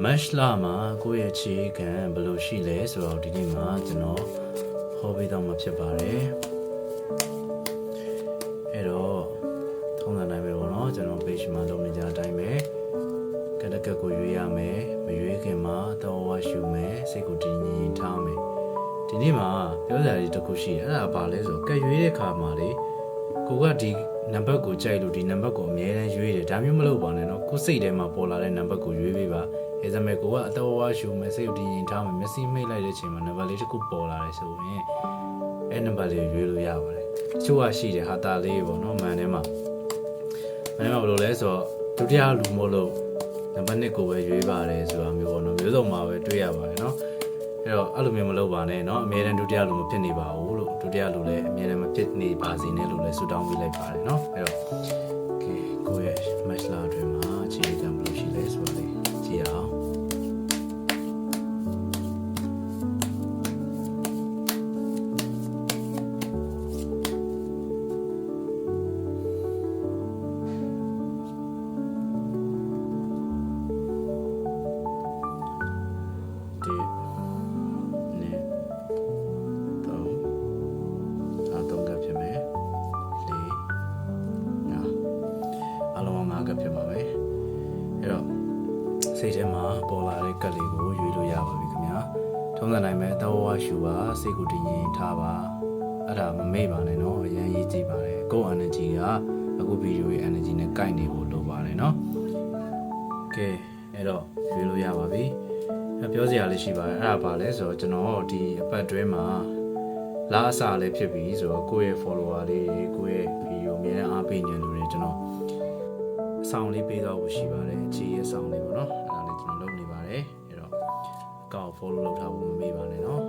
Match လာမှာကိုယ့်ရဲ့ခြေခံဘယ်လိုရှိလဲဆိုတော့ဒီနေ့မှာကျွန်တော်ဟောပေးတော့မှာဖြစ်ပါတယ်အဲ့တော့ထုံးစံတိုင်းပဲပေါ့နော်ကျွန်တော် page မှာလုပ်နေကြအတိုင်းပဲကတက်ကက်ကိုရွေးရမယ်မရွေးခင်မှာတော့ဝါရှူမယ်စိတ်ကိုတည်ငြိမ်ထားမယ်ဒီနေ့မှာပြောစရာလေးတစ်ခုရှိတယ်အဲ့ဒါဘာလဲဆိုကက်ရွေးတဲ့ခါမှာလေကိုကဒီနံပါတ်ကိုကြိုက်လို့ဒီနံပါတ်ကိုအမြဲတမ်းရွေးတယ်ဒါမျိုးမလုပ်ပါနဲ့နော်ကိုစိတ်ထဲမှာပေါ်လာတဲ့နံပါတ်ကိုရွေးပေးပါအဲဒါမဲ့ကိုကအတော်ဝါရှူမယ်စိတ်ကိုတည်ငြိမ်ထားမယ်မျက်စိမိတ်လိုက်တဲ့အချိန်မှာနံပါတ်လေးတစ်ခုပေါ်လာတယ်ဆိုရင်အဲနံပါတ်လေးရွေးလို့ရပါတယ်ချို့ကရှိတယ်ဟာတာလေးပေါ့နော်မန်ထဲမှာဘယ်လိုလဲဆိုတော့ဒုတိယလူမို့လို့နံပါတ်1ကိုပဲရွေးပါတယ်ဆိုတာမျိုးပေါ့နော်မျိုးစုံမှာပဲတွေ့ရပါတယ်နော်အဲ့တော့အဲ့လိုမျိုးမလုပ်ပါနဲ့เนาะအမြဲတမ်းဒုတိယလူမဖြစ်နေပါဘူးလို့ဒုတိယလူလည်းအမြဲတမ်းမဖြစ်နေပါစေနဲ့လို့လည်းဆုတောင်းပေးလိုက်ပါတယ်เนาะအဲ့တော့โอเคကိုရဲ့ match လာအတွင်းမှာခြေကံဘယ်လိုရှိလဲဆိုတာလေးကြည့်အောင်ဖြစ်ပါမယ်အဲ့တော့စိတ်ထဲမှာပေါ်လာတဲ့ကတ်လေးကိုရွေးလို့ရပါပြီခင်ဗျာထုံးစံတိုင်းပဲတောဝါရှူပါစိတ်ကိုတည်ငြိမ်ထားပါအဲ့ဒါမမေ့ပါနဲ့เนาะအရင်ရေးကြည့်ပါတယ်ကိုယ် energy ကအခုဗီဒီယိုရဲ့ energy နဲ့ကိုက်နေဖို့လိုပါတယ်เนาะကဲအဲ့တော့ရွေးလို့ရပါပြီပြောစရာလေးရှိပါတယ်အဲ့ဒါပါလဲဆိုတော့ကျွန်တော်ဒီအပတ်တွဲမှာလာအစားလေးဖြစ်ပြီဆိုတော့ကိုယ့်ရဲ့ follower လေးကိုယ့်ရဲ့ဗီဒီယိုအများအားပေးနေလူတွေကျွန်တော်အဆောင်လေးပေးတော့ဖို့ရှိပါတယ်အခြေရဲ့အဆောင်လေးပေါ့နော်အဲ့ဒါလေးကျွန်တော်လုပ်နေပါတယ်အဲ့တော့အကောင့် follow လုပ်ထားဖို့မမေ့ပါနဲ့เนาะ